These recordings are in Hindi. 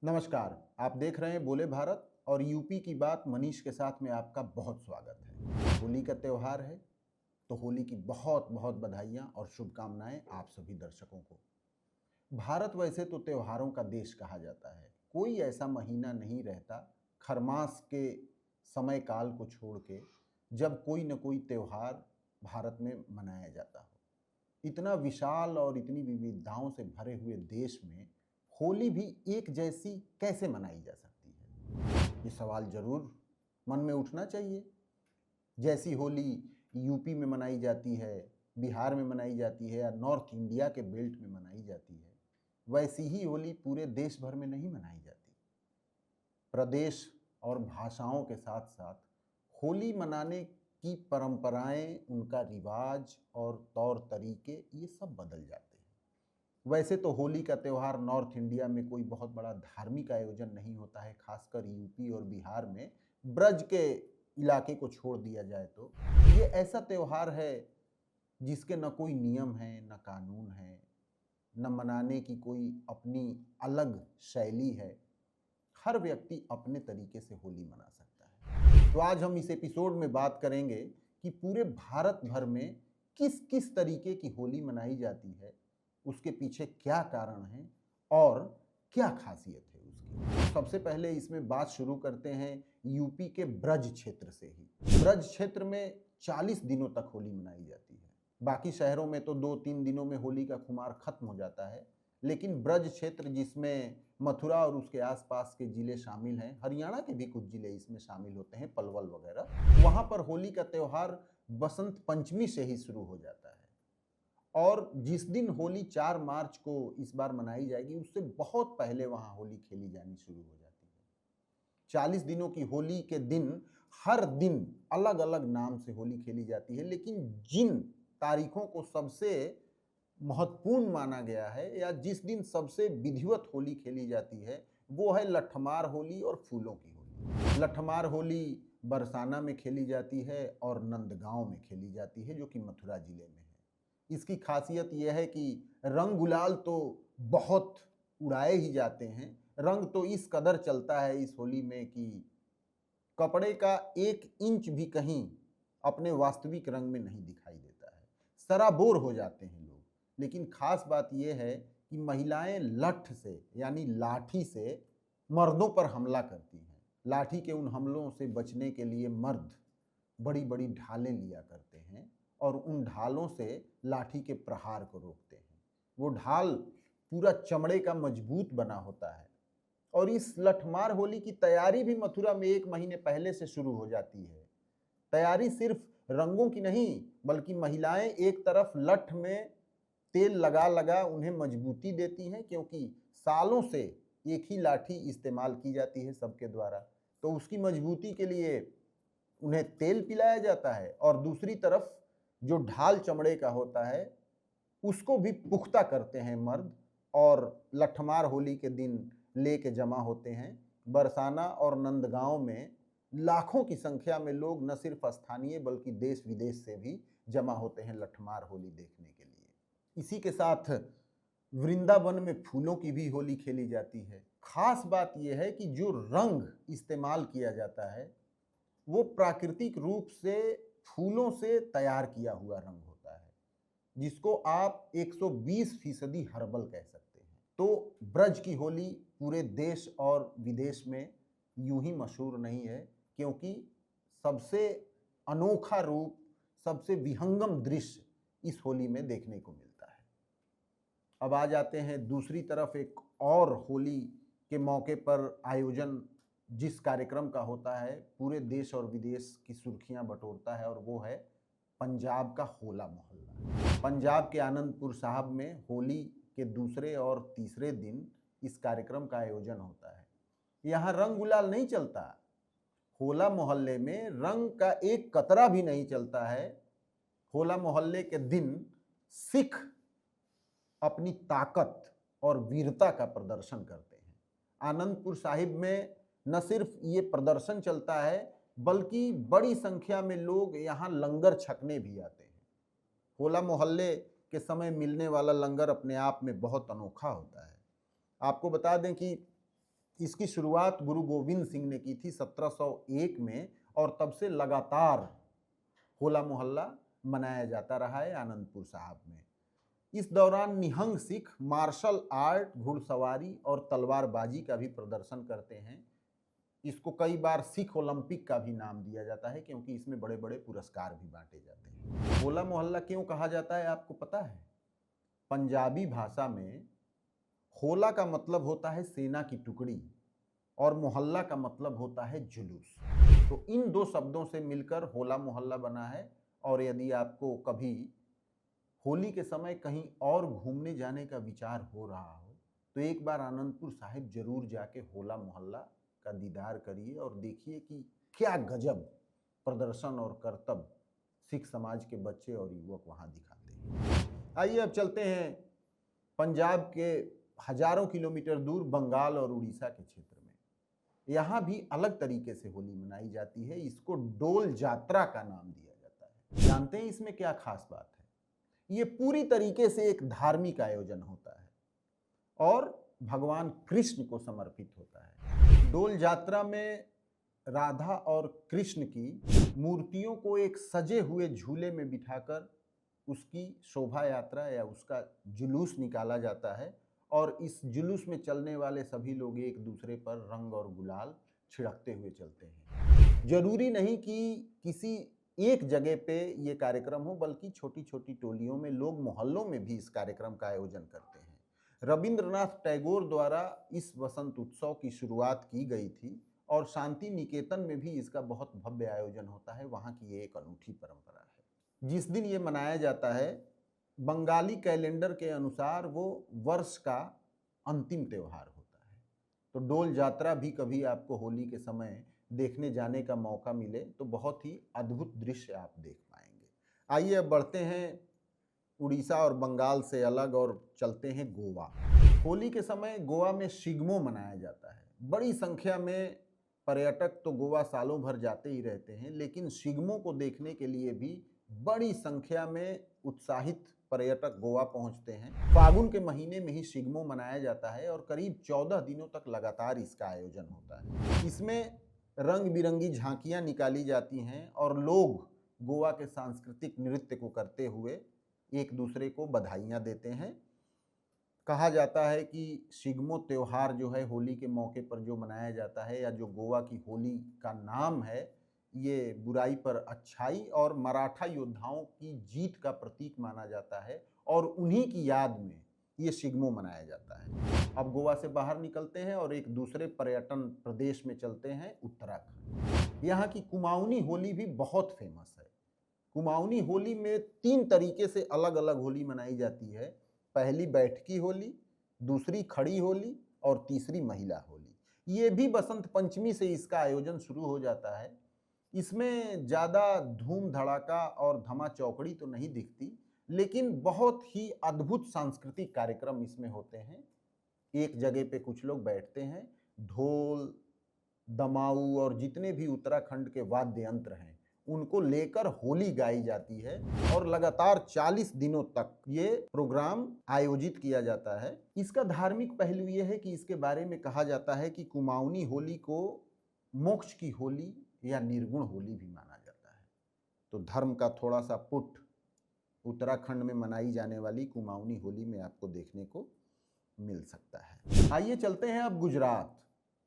नमस्कार। आप देख रहे हैं बोले भारत और यूपी की बात मनीष के साथ में आपका बहुत स्वागत है। होली का त्यौहार है तो होली की बहुत बहुत बधाइयाँ और शुभकामनाएं आप सभी दर्शकों को। भारत वैसे तो त्योहारों का देश कहा जाता है। कोई ऐसा महीना नहीं रहता खरमास के समय काल को छोड़ के जब कोई न कोई त्यौहार भारत में मनाया जाता हो। इतना विशाल और इतनी विविधताओं से भरे हुए देश में होली भी एक जैसी कैसे मनाई जा सकती है? ये सवाल जरूर मन में उठना चाहिए। जैसी होली यूपी में मनाई जाती है, बिहार में मनाई जाती है या नॉर्थ इंडिया के बेल्ट में मनाई जाती है, वैसी ही होली पूरे देश भर में नहीं मनाई जाती। प्रदेश और भाषाओं के साथ साथ होली मनाने की परंपराएं, उनका रिवाज और तौर तरीके ये सब बदल जाते हैं। वैसे तो होली का त्यौहार नॉर्थ इंडिया में कोई बहुत बड़ा धार्मिक आयोजन नहीं होता है, खासकर यूपी और बिहार में ब्रज के इलाके को छोड़ दिया जाए तो ये ऐसा त्यौहार है जिसके न कोई नियम है, न कानून है, न मनाने की कोई अपनी अलग शैली है। हर व्यक्ति अपने तरीके से होली मना सकता है। तो आज हम इस एपिसोड में बात करेंगे कि पूरे भारत भर में किस किस तरीके की होली मनाई जाती है, उसके पीछे क्या कारण है और क्या खासियत है उसकी। सबसे पहले इसमें बात शुरू करते हैं यूपी के ब्रज क्षेत्र से ही। ब्रज क्षेत्र में 40 दिनों तक होली मनाई जाती है। बाकी शहरों में तो 2-3 दिनों में होली का खुमार खत्म हो जाता है, लेकिन ब्रज क्षेत्र जिसमें मथुरा और उसके आसपास के जिले शामिल हैं, हरियाणा के भी कुछ जिले इसमें शामिल होते हैं, पलवल वगैरह, वहां पर होली का त्यौहार बसंत पंचमी से ही शुरू हो जाता है। और जिस दिन होली 4 मार्च को इस बार मनाई जाएगी, उससे बहुत पहले वहां होली खेली जानी शुरू हो जाती है। 40 दिनों की होली के दिन हर दिन अलग अलग नाम से होली खेली जाती है, लेकिन जिन तारीखों को सबसे महत्वपूर्ण माना गया है या जिस दिन सबसे विधिवत होली खेली जाती है, वो है लठमार होली और फूलों की होली। लठमार होली बरसाना में खेली जाती है और नंदगांव में खेली जाती है, जो कि मथुरा जिले में है। इसकी खासियत यह है कि रंग गुलाल तो बहुत उड़ाए ही जाते हैं। रंग तो इस कदर चलता है इस होली में कि कपड़े का 1 इंच भी कहीं अपने वास्तविक रंग में नहीं दिखाई देता है। सराबोर हो जाते हैं लोग। लेकिन खास बात यह है कि महिलाएं लठ से यानी लाठी से मर्दों पर हमला करती हैं। लाठी के उन हमलों से बचने के लिए मर्द बड़ी बड़ी ढालें लिया करते हैं और उन ढालों से लाठी के प्रहार को रोकते हैं। वो ढाल पूरा चमड़े का मजबूत बना होता है और इस लठमार होली की तैयारी भी मथुरा में 1 महीने पहले से शुरू हो जाती है। तैयारी सिर्फ रंगों की नहीं, बल्कि महिलाएं एक तरफ लठ में तेल लगा लगा उन्हें मजबूती देती हैं, क्योंकि सालों से एक ही लाठी इस्तेमाल की जाती है सबके द्वारा, तो उसकी मजबूती के लिए उन्हें तेल पिलाया जाता है। और दूसरी तरफ जो ढाल चमड़े का होता है उसको भी पुख्ता करते हैं मर्द, और लठमार होली के दिन लेके जमा होते हैं। बरसाना और नंदगांव में लाखों की संख्या में लोग न सिर्फ स्थानीय बल्कि देश विदेश से भी जमा होते हैं लठमार होली देखने के लिए। इसी के साथ वृंदावन में फूलों की भी होली खेली जाती है। खास बात यह है कि जो रंग इस्तेमाल किया जाता है वो प्राकृतिक रूप से फूलों से तैयार किया हुआ रंग होता है, जिसको आप 120% हर्बल कह सकते हैं। तो ब्रज की होली पूरे देश और विदेश में यूं ही मशहूर नहीं है, क्योंकि सबसे अनोखा रूप, सबसे विहंगम दृश्य इस होली में देखने को मिलता है। अब आ जाते हैं दूसरी तरफ, एक और होली के मौके पर आयोजन जिस कार्यक्रम का होता है, पूरे देश और विदेश की सुर्खियां बटोरता है, और वो है पंजाब का होला मोहल्ला। पंजाब के आनंदपुर साहब में होली के दूसरे और तीसरे दिन इस कार्यक्रम का आयोजन होता है। यहाँ रंग गुलाल नहीं चलता। होला मोहल्ले में रंग का एक कतरा भी नहीं चलता है। होला मोहल्ले के दिन सिख अपनी ताकत और वीरता का प्रदर्शन करते हैं। आनंदपुर साहिब में न सिर्फ ये प्रदर्शन चलता है, बल्कि बड़ी संख्या में लोग यहाँ लंगर छकने भी आते हैं। होला मोहल्ले के समय मिलने वाला लंगर अपने आप में बहुत अनोखा होता है। आपको बता दें कि इसकी शुरुआत गुरु गोविंद सिंह ने की थी 1701 में और तब से लगातार होला मोहल्ला मनाया जाता रहा है आनंदपुर साहब में। इस दौरान निहंग सिख मार्शल आर्ट, घुड़सवारी और तलवारबाजी का भी प्रदर्शन करते हैं। इसको कई बार सिख ओलंपिक का भी नाम दिया जाता है क्योंकि इसमें बड़े बड़े पुरस्कार भी बांटे जाते हैं। होला मोहल्ला क्यों कहा जाता है आपको पता है? पंजाबी भाषा में होला का मतलब होता है सेना की टुकड़ी और मोहल्ला का मतलब होता है जुलूस। तो इन दो शब्दों से मिलकर होला मोहल्ला बना है। और यदि आपको कभी होली के समय कहीं और घूमने जाने का विचार हो रहा हो तो एक बार आनंदपुर साहिब जरूर जाके होला मोहल्ला का दीदार करिए और देखिए कि क्या गजब प्रदर्शन और करतब सिख समाज के बच्चे और युवक वहां दिखाते हैं। आइए अब चलते हैं पंजाब के हजारों किलोमीटर दूर बंगाल और उड़ीसा के क्षेत्र में। यहाँ भी अलग तरीके से होली मनाई जाती है। इसको डोल जात्रा का नाम दिया जाता है। जानते हैं इसमें क्या खास बात है? ये पूरी तरीके से एक धार्मिक आयोजन होता है और भगवान कृष्ण को समर्पित होता है। डोल जात्रा में राधा और कृष्ण की मूर्तियों को एक सजे हुए झूले में बिठाकर उसकी शोभा यात्रा या उसका जुलूस निकाला जाता है और इस जुलूस में चलने वाले सभी लोग एक दूसरे पर रंग और गुलाल छिड़कते हुए चलते हैं। जरूरी नहीं कि किसी एक जगह पे ये कार्यक्रम हो, बल्कि छोटी छोटी टोलियों में लोग मोहल्लों में भी इस कार्यक्रम का आयोजन करते हैं। रविंद्रनाथ टैगोर द्वारा इस वसंत उत्सव की शुरुआत की गई थी और शांति निकेतन में भी इसका बहुत भव्य आयोजन होता है। वहाँ की ये एक अनूठी परंपरा है। जिस दिन ये मनाया जाता है बंगाली कैलेंडर के अनुसार वो वर्ष का अंतिम त्यौहार होता है। तो डोल जात्रा भी कभी आपको होली के समय देखने जाने का मौका मिले तो बहुत ही अद्भुत दृश्य आप देख पाएंगे। आइए अब बढ़ते हैं उड़ीसा और बंगाल से अलग और चलते हैं गोवा। होली के समय गोवा में शिगमो मनाया जाता है। बड़ी संख्या में पर्यटक तो गोवा सालों भर जाते ही रहते हैं, लेकिन शिगमो को देखने के लिए भी बड़ी संख्या में उत्साहित पर्यटक गोवा पहुंचते हैं। फागुन के महीने में ही शिगमो मनाया जाता है और करीब 14 दिनों तक लगातार इसका आयोजन होता है। इसमें रंग बिरंगी झांकियां निकाली जाती हैं और लोग गोवा के सांस्कृतिक नृत्य को करते हुए एक दूसरे को बधाइयां देते हैं। कहा जाता है कि शिगमो त्योहार जो है होली के मौके पर जो मनाया जाता है या जो गोवा की होली का नाम है, ये बुराई पर अच्छाई और मराठा योद्धाओं की जीत का प्रतीक माना जाता है और उन्हीं की याद में ये शिगमो मनाया जाता है। अब गोवा से बाहर निकलते हैं और एक दूसरे पर्यटन प्रदेश में चलते हैं, उत्तराखंड। यहाँ की कुमाऊनी होली भी बहुत फेमस है। कुमाऊनी होली में 3 तरीके से अलग अलग होली मनाई जाती है। पहली बैठकी होली, दूसरी खड़ी होली और तीसरी महिला होली। ये भी बसंत पंचमी से इसका आयोजन शुरू हो जाता है। इसमें ज़्यादा धूम धड़ाका और धमा चौकड़ी तो नहीं दिखती, लेकिन बहुत ही अद्भुत सांस्कृतिक कार्यक्रम इसमें होते हैं। एक जगह पे कुछ लोग बैठते हैं, ढोल, दमाऊ और जितने भी उत्तराखंड के वाद्य यंत्र हैं उनको लेकर होली गाई जाती है और लगातार 40 दिनों तक ये प्रोग्राम आयोजित किया जाता है। इसका धार्मिक पहलू ये है कि इसके बारे में कहा जाता है कि कुमाऊनी होली को मोक्ष की होली या निर्गुण होली भी माना जाता है। तो धर्म का थोड़ा सा पुट उत्तराखंड में मनाई जाने वाली कुमाऊनी होली में आपको देखने को मिल सकता है। आइए चलते हैं अब गुजरात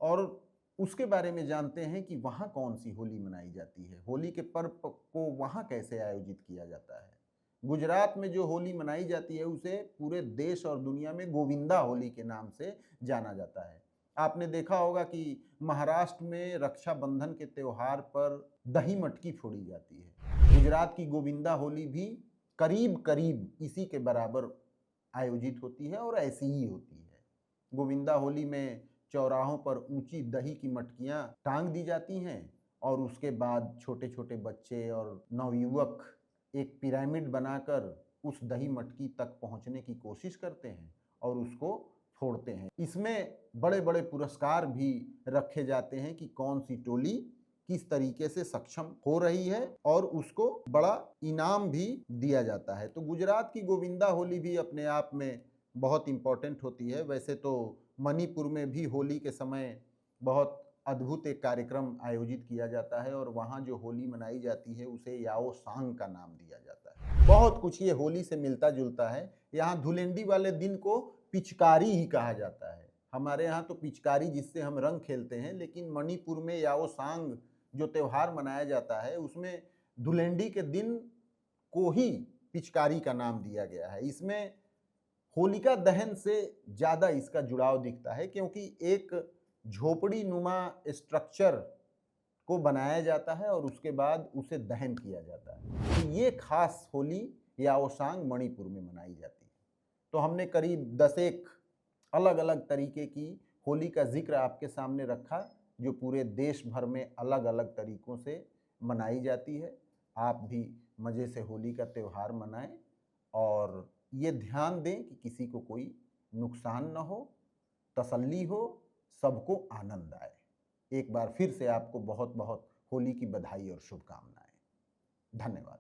और उसके बारे में जानते हैं कि वहाँ कौन सी होली मनाई जाती है, होली के पर्व को वहाँ कैसे आयोजित किया जाता है। गुजरात में जो होली मनाई जाती है उसे पूरे देश और दुनिया में गोविंदा होली के नाम से जाना जाता है। आपने देखा होगा कि महाराष्ट्र में रक्षाबंधन के त्योहार पर दही मटकी फोड़ी जाती है। गुजरात की गोविंदा होली भी करीब करीब इसी के बराबर आयोजित होती है और ऐसी ही होती है। गोविंदा होली में चौराहों पर ऊंची दही की मटकियां टांग दी जाती हैं और उसके बाद छोटे छोटे बच्चे और नवयुवक एक पिरामिड बनाकर उस दही मटकी तक पहुंचने की कोशिश करते हैं और उसको फोड़ते हैं। इसमें बड़े बड़े पुरस्कार भी रखे जाते हैं कि कौन सी टोली किस तरीके से सक्षम हो रही है और उसको बड़ा इनाम भी दिया जाता है। तो गुजरात की गोविंदा होली भी अपने आप में बहुत इम्पोर्टेंट होती है। वैसे तो मणिपुर में भी होली के समय बहुत अद्भुत एक कार्यक्रम आयोजित किया जाता है और वहाँ जो होली मनाई जाती है उसे याओ सांग का नाम दिया जाता है। बहुत कुछ ये होली से मिलता जुलता है। यहाँ धुलेंडी वाले दिन को पिचकारी ही कहा जाता है। हमारे यहाँ तो पिचकारी जिससे हम रंग खेलते हैं, लेकिन मणिपुर में याओ सांग जो त्यौहार मनाया जाता है उसमें धुलेंडी के दिन को ही पिचकारी का नाम दिया गया है। इसमें होलिका दहन से ज़्यादा इसका जुड़ाव दिखता है, क्योंकि एक झोपड़ी नुमा स्ट्रक्चर को बनाया जाता है और उसके बाद उसे दहन किया जाता है। तो ये खास होली याओ सांग मणिपुर में मनाई जाती है। तो हमने करीब 10 अलग अलग तरीके की होली का जिक्र आपके सामने रखा, जो पूरे देश भर में अलग अलग तरीकों से मनाई जाती है। आप भी मज़े से होली का त्यौहार मनाएं और ये ध्यान दें कि किसी को कोई नुकसान न हो, तसल्ली हो, सबको आनंद आए। एक बार फिर से आपको बहुत बहुत होली की बधाई और शुभकामनाएं। धन्यवाद।